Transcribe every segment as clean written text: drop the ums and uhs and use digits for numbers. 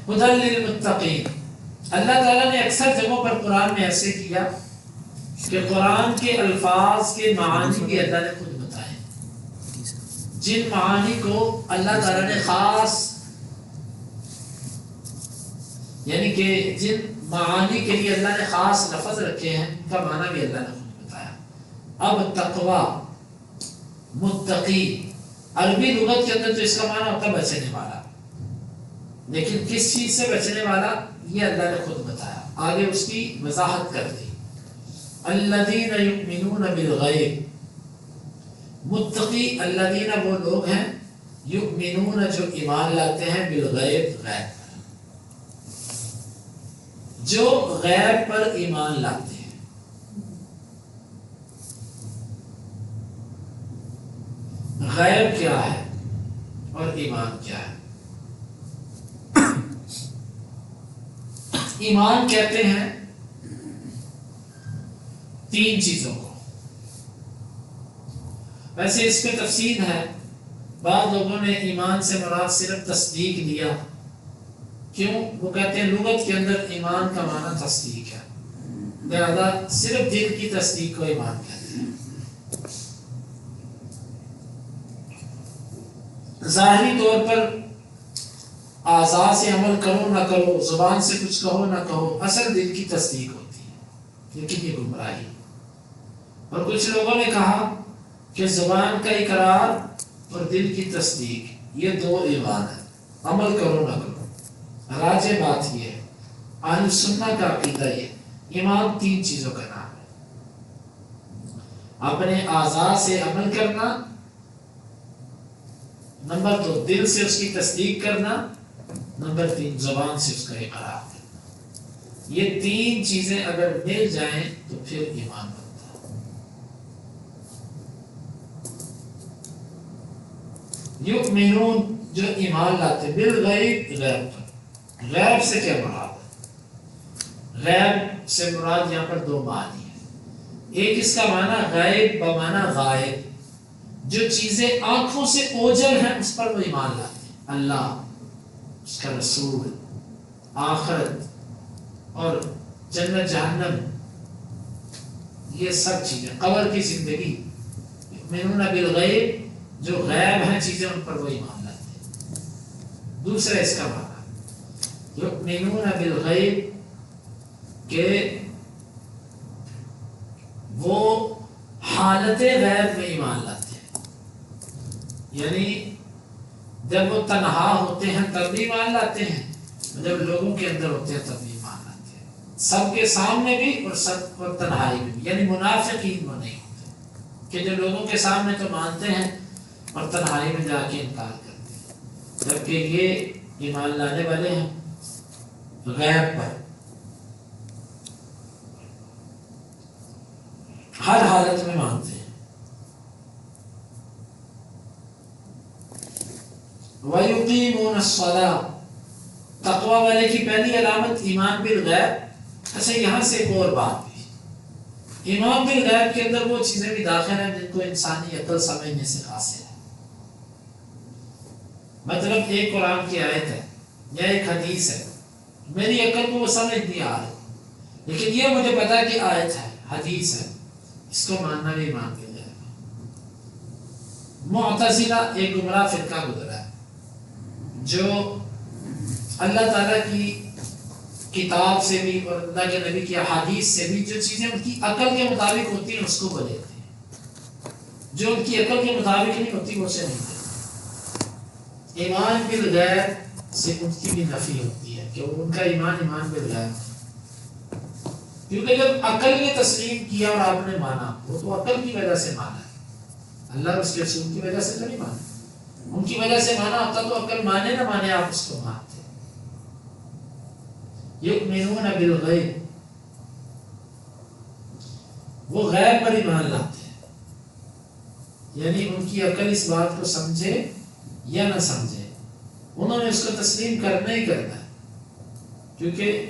ہدی للمتقین. اللہ تعالیٰ نے اکثر جگہوں پر قرآن میں ایسے کیا کہ قرآن کے الفاظ کے معانی بھی اللہ نے خود بتائے. جن معانی کو اللہ تعالیٰ نے خاص، یعنی کہ جن معانی کے لیے اللہ نے خاص لفظ رکھے ہیں ان کا معنی بھی اللہ نے خود بتایا. اب تقوی، متقی، عربی لغت کے اندر تو اس کا معنی ہوتا ہے بچنے والا، لیکن کس چیز سے بچنے والا یہ اللہ نے خود بتایا. آگے اس کی وضاحت کر دی. الذین یؤمنون بالغیب، متقی الذین وہ لوگ ہیں، یؤمنون جو ایمان لاتے ہیں، بالغیب غیب پر، جو غیب پر ایمان لاتے ہیں. غیب کیا ہے اور ایمان کیا ہے؟ ایمان کہتے ہیں تین چیزوں کو. ویسے اس پہ تفصیل ہے، بعض لوگوں نے ایمان سے مراد صرف تصدیق لیا. کیوں؟ وہ کہتے ہیں لغت کے اندر ایمان کا معنی تصدیق ہے، لہذا صرف دل کی تصدیق کو ایمان کہتے ہیں. ظاہری طور پر اعضاء سے عمل کرو نہ کرو، زبان سے کچھ کہو نہ کہو، اصل دل کی تصدیق ہوتی ہے، لیکن یہ گمراہی. اور کچھ لوگوں نے کہا کہ زبان کا اقرار اور دل کی تصدیق یہ دو ایمان ہے، عمل کرو نہ کرو. راجع بات یہ ہے، اہل سنہ کا عقیدہ یہ، ایمان تین چیزوں کا نام ہے. اپنے اعضاء سے عمل کرنا، نمبر دو دل سے اس کی تصدیق کرنا، نمبر تین زبان سے اس کا اقرار کرنا. یہ تین چیزیں اگر مل جائیں تو پھر ایمان بنتا ہے. یؤمنون جو ایمان لاتے، بالغیب غیب پر. غیب سے کیا مراد ہے؟ غیب سے مراد یہاں پر دو معنی ہیں. ایک اس کا معنی غیب بمعنی غائب، جو چیزیں آنکھوں سے اوجھل ہیں اس پر وہ ایمان لاتے ہیں. اللہ، اس کا رسول، آخرت اور جنت جہنم، یہ سب چیزیں، قبر کی زندگی. یؤمنون بالغیب جو غیب ہیں چیزیں ان پر وہ ایمان لاتے ہیں. دوسرا اس کا معنی یؤمنون بالغیب کہ وہ حالت غیب میں ایمان لاتے ہیں، یعنی جب وہ تنہا ہوتے ہیں تب بھی ایمان لاتے ہیں، جب لوگوں کے اندر ہوتے ہیں تب بھی ایمان لاتے ہیں. سب کے سامنے بھی اور سب اور تنہائی میں بھی، یعنی منافقین وہ نہیں ہوتے کہ جو لوگوں کے سامنے تو مانتے ہیں اور تنہائی میں جا کے انکار کرتے ہیں. جبکہ یہ ایمان لانے والے ہیں غیب پر، ہر حالت میں مانتے ہیں. وَيُقِيمُونَ الصَّلَاةَ، تقوی والے کی پہلی علامت ایمان بالغیب. اچھا یہاں سے ایک اور بات بھی، ایمان بالغیب کے اندر وہ چیزیں بھی داخل ہیں جن کو انسانی عقل سمجھنے سے حاصل ہے. مطلب ایک قرآن کی آیت ہے یا ایک حدیث ہے، میری عقل کو وہ سمجھ نہیں آ رہی، لیکن یہ مجھے پتا کہ آیت ہے، حدیث ہے، اس کو ماننا بھی ایمان بالغیب ہے. معتزلہ ایک گمراہ فرقہ گزرا ہے جو اللہ تعالیٰ کی کتاب سے بھی اور اللہ کے نبی کی احادیث سے بھی جو چیزیں ان کی عقل کے مطابق ہوتی ہیں اس کو وہ لیتے ہیں، جو ان کی عقل کے مطابق نہیں ہوتی وہ اسے نہیں لیتے. ایمان بالغیب سے ان کی بھی نفی ہوتی ہے کہ ان کا ایمان بالغیب، کیونکہ جب عقل نے تسلیم کیا اور آپ نے مانا، وہ تو عقل کی وجہ سے مانا ہے، اللہ اور اس کے رسول کی وجہ سے تو نہیں مانا. ان کی وجہ سے مانا ہوتا تو عقل مانے نہ مانے آپ اس کو مانتے. یؤمنون بالغیب، وہ غیب پر ایمان لاتے ہیں، یعنی ان کی عقل اس بات کو سمجھے یا نہ سمجھے انہوں نے اس کو تسلیم کرنا ہی کرنا ہے، کیونکہ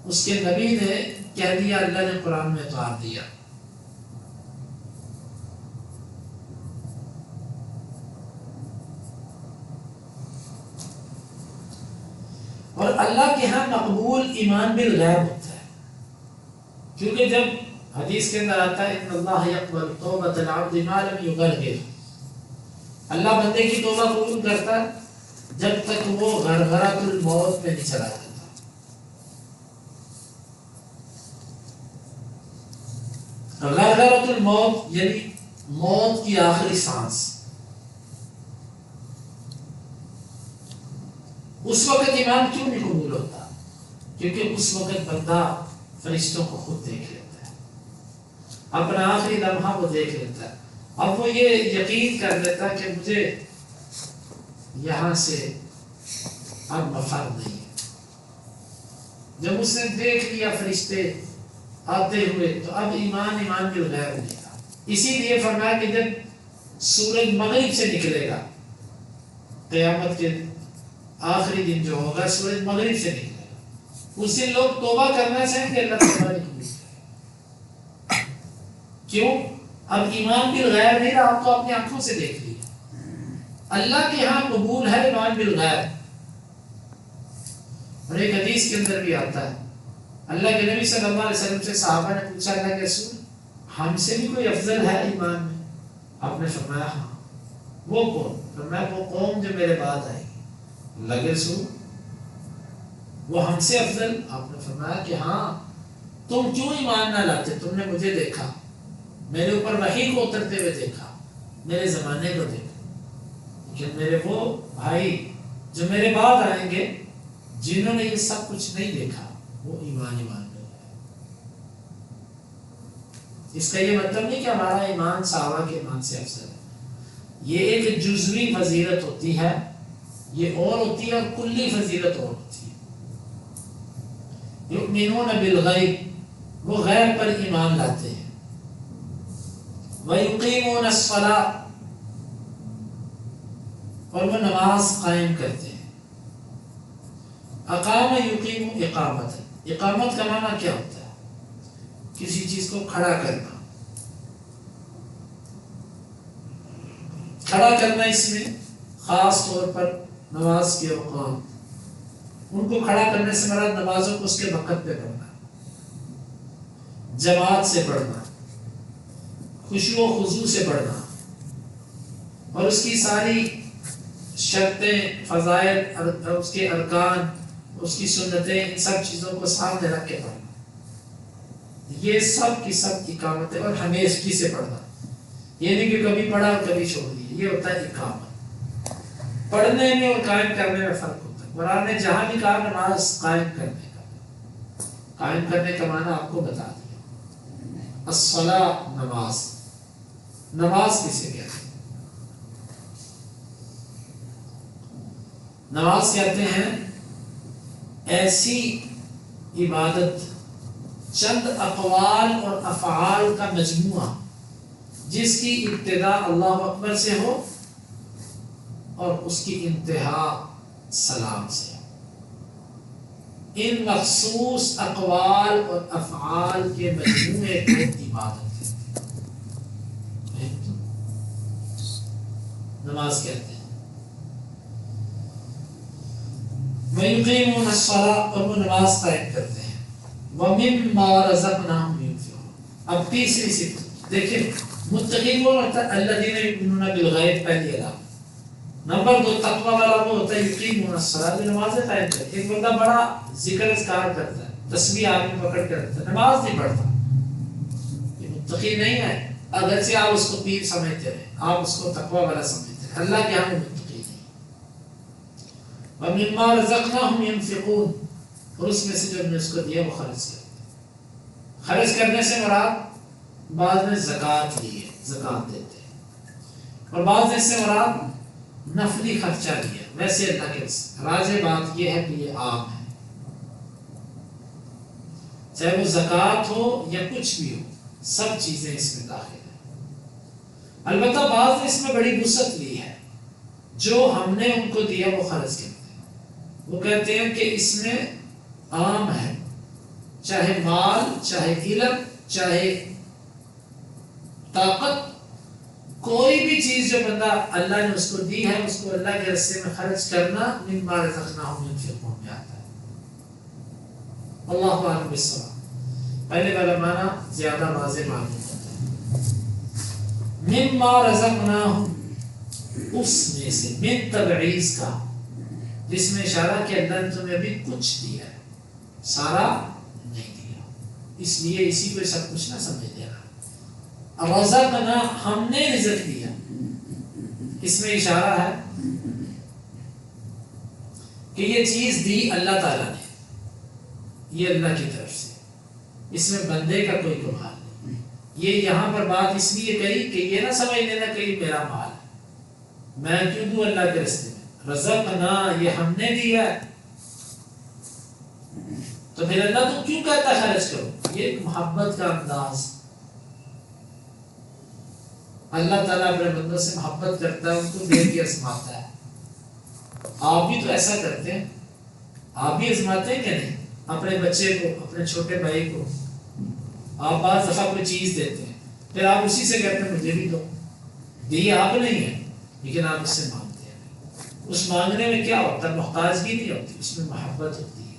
اس کے نبی نے کہہ دیا، اللہ نے قرآن میں اتار دیا. اور اللہ کے ہاں مقبول ایمان بالغیب ہوتا ہے، کیونکہ جب حدیث کے اندر آتا ہے ان اللہ یقبل توبۃ العبد ما لم یغرغر، اللہ بندے کی توبہ قبول کرتا ہے جب تک وہ غرغرۃ الموت میں نہیں چلا جاتا۔ غرغرۃ الموت یعنی موت کی آخری سانس، اس وقت ایمان کیوں نہیں قبول ہوتا؟ کیونکہ اس وقت بندہ فرشتوں کو خود دیکھ لیتا ہے، اپنا آخری لمحہ وہ دیکھ لیتا ہے، اب وہ یہ یقین کر لیتا ہے کہ مجھے یہاں سے اب مفر نہیں ہے۔ جب اس نے دیکھ لیا فرشتے آتے ہوئے تو اب ایمان بالغیب نہیں تھا۔ اسی لیے فرمایا کہ جب سورج مغرب سے نکلے گا، قیامت کے آخری دن جو ہوگا سورج مغرب سے نکلے گا، اس دن لوگ توبہ کرنا چاہیں گے، اللہ توبہ نہیں قبول کرے گا۔ کیوں؟ اب ایمان بالغیب نہیں رہا، آپ تو اپنی آنکھوں سے دیکھ لیا۔ اللہ کے ہاں قبول ہے ایمان بالغیب۔ اور ایک حدیث کے اندر بھی آتا ہے، اللہ کے نبی صلی اللہ علیہ وسلم سے صحابہ نے پوچھا اللہ کے رسول ہم سے بھی کوئی افضل ہے ایمان میں؟ آپ نے فرمایا ہاں۔ وہ کون؟ فرمایا وہ قوم جو میرے بعد آئے گی۔ اللہ کے رسول وہ ہم سے افضل؟ آپ نے فرمایا کہ ہاں، تم کیوں ایمان نہ لاتے؟ تم نے مجھے دیکھا، میرے اوپر وحی کو اترتے ہوئے دیکھا، میرے زمانے کو دیکھا، لیکن میرے وہ بھائی جو میرے بعد آئیں گے جنہوں نے یہ سب کچھ نہیں دیکھا وہ ایمان میں ہے۔ اس کا یہ مطلب نہیں کہ ہمارا ایمان صحابہ کے ایمان سے افضل ہے، یہ ایک جزوی فضیلت ہوتی ہے، یہ اور ہوتی ہے، اور کلی فضیلت اور ہوتی ہے۔ یؤمنون بالغیب، وہ غیب پر ایمان لاتے ہیں، ویقیمون الصلاۃ، اور وہ نماز قائم کرتے ہیں۔ اقام یقیم اقامت، اقامت کا معنی کیا ہوتا ہے؟ کسی چیز کو کھڑا کرنا، کھڑا کرنا، اس میں خاص طور پر نماز کے اوقات، ان کو کھڑا کرنے سے مراد نمازوں کو اس کے وقت پہ پڑھنا، جماعت سے پڑھنا، خشوع و خضوع سے پڑھنا، اور اس کی ساری شرطیں، فضائل، اس کے ارکان، اس کی سنتیں، ان سب چیزوں کو سامنے رکھ کے پڑھنا، یہ سب کی سب اقامت ہے۔ اور ہمیشگی سے پڑھنا، یہ نہیں کہ کبھی پڑھا اور کبھی چھوڑ دیا، یہ ہوتا ہے اقامت۔ پڑھنے میں اور قائم کرنے میں فرق ہوتا ہے۔ قرآن نے جہاں بھی کہا نماز قائم کرنے کا، قائم کرنے کا معنی آپ کو بتا دیا۔ الصلاۃ، نماز، نماز کسے کہتے ہیں؟ نماز کہتے ہیں ایسی عبادت، چند اقوال اور افعال کا مجموعہ جس کی ابتدا اللہ اکبر سے ہو اور اس کی انتہا سلام سے ہو۔ ان مخصوص اقوال اور افعال کے مجموعے کو عبادت ہے، نماز کہتے ہیں۔ وَيُقِيمُونَ الصَّلَاةَ، اور وہ نماز قائم کرتے ہیں۔ وَمِمَّا رَزَقْنَاهُمْ يُنْفِقُونَ، اب تیسری صفت دیکھیں، متقین وہ ہوتا ہے الذین یؤمنون بالغیب، پہلی علامت۔ نمبر 2 تقوی والا وہ ہوتا ہے یقیمون الصلاۃ، جو نمازیں قائم کرتے ہیں۔ ایک بندہ بڑا ذکر اذکار کرتا ہے، تسبیح آدمی پکڑ کے رکھتا ہے، نماز نہیں پڑھتا، یہ متقی نہیں ہے، اگرچہ آپ اس کو پیر سمجھتے ہیں، آپ اس کو تقوی والا سمجھتے ہیں، اللہ کے ہاں متقی نہیں۔ وَمِمَّا رَزَقْنَاهُمْ يُنْفِقُونَ، اور اس میں سے جو ہم نے اس کو دیا وہ خرچ کرتے ہیں۔ خرچ کرنے سے مراد بعض نے زکوٰۃ لی ہے، زکوٰۃ دیتے ہیں، اور بعض نے اس سے مراد نفلی خرچہ لیا، ویسے اللہ کے راجح بات یہ ہے کہ یہ عام ہے، چاہے وہ زکوٰۃ ہو یا کچھ بھی ہو، سب چیزیں اس میں داخل ہیں۔ البتہ بعض نے اس میں بڑی وسعت لی ہے، جو ہم نے ان کو دیا وہ خرچ کرتے ہیں، وہ کہتے ہیں کہ اس میں عام ہے، چاہے مال، چاہے علم، چاہے طاقت، کوئی بھی چیز جو بندہ اللہ نے اس کو دی ہے، اس کو اللہ کے راستے میں خرچ کرنا مما رزقناہم ينفقون میں آتا ہے۔ اللہ عالم بالصواب۔ پہلے والا معنی زیادہ واضح معلوم ہوتا ہے۔ مما رزقناہم، اس میں سے، من تبعیض کا، جس میں اشارہ کہ اللہ نے تمہیں ابھی کچھ دیا ہے، سارا نہیں دیا، اس لیے اسی کو سب کچھ نہ سمجھ لینا۔ رزقنا، ہم نے رزق دیا، اس میں اشارہ ہے کہ یہ چیز دی اللہ تعالیٰ نے، یہ اللہ کی طرف سے، اس میں بندے کا کوئی کمال نہیں۔ یہ یہاں پر بات اس لیے کہی کہ یہ نہ سمجھ لینا کہ یہ میرا مال ہے، میں کیوں دوں اللہ کے راستے میں۔ رزقنا، یہ ہم نے دیا ہے، تو پھر اللہ تو کیوں کہتا خرچ کرو؟ یہ ایک محبت کا انداز، اللہ تعالیٰ اپنے بندوں سے محبت کرتا ہے، ان کو دے کے آزماتا ہے۔ آپ بھی تو ایسا کرتے ہیں، آپ بھی آزماتے ہیں کہ نہیں؟ اپنے بچے کو، اپنے چھوٹے بھائی کو آپ بعض دفعہ کوئی چیز دیتے ہیں، پھر آپ اسی سے کہتے ہیں مجھے بھی دو۔ دی آپ نہیں ہے، لیکن آپ اس سے مانگتے ہیں۔ اس مانگنے میں کیا ہوتا ہے؟ محتاجگی نہیں ہوتی، اس میں محبت ہوتی ہے،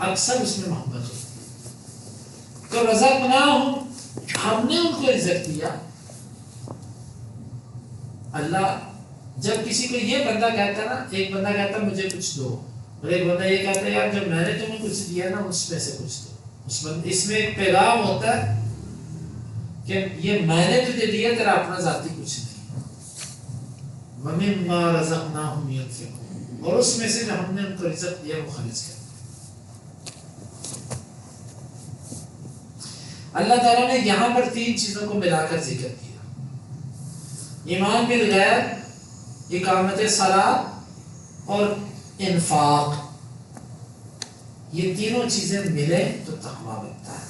اکثر اس میں محبت ہوتی ہے۔ تو رزقناہم، ہم نے ان کو رزق دیا۔ اللہ جب کسی کو یہ بندہ کہتا ہے نا، ایک بندہ کہتا ہے مجھے کچھ دو، اور ایک بندہ یہ کہتا ہے یار جب میں نے تمہیں کچھ دیا نا اس میں سے کچھ دو، اس میں ایک پیغام ہوتا ہے کہ یہ میں نے تجھے دیا، تیرا اپنا ذاتی کچھ نہیں۔ وَمِمَّا رَزَقْنَاهُمْ يُنْفِقُونَ، اور اس میں سے جو ہم نے ان کو رزق دیا وہ خرچ کرتے ہیں۔ اللہ تعالیٰ نے یہاں پر تین چیزوں کو ملا کر ذکر کیا: ایمان بالغیب، اقامت صلاۃ اور انفاق۔ یہ تینوں چیزیں ملے تو تقویٰ بنتا ہے۔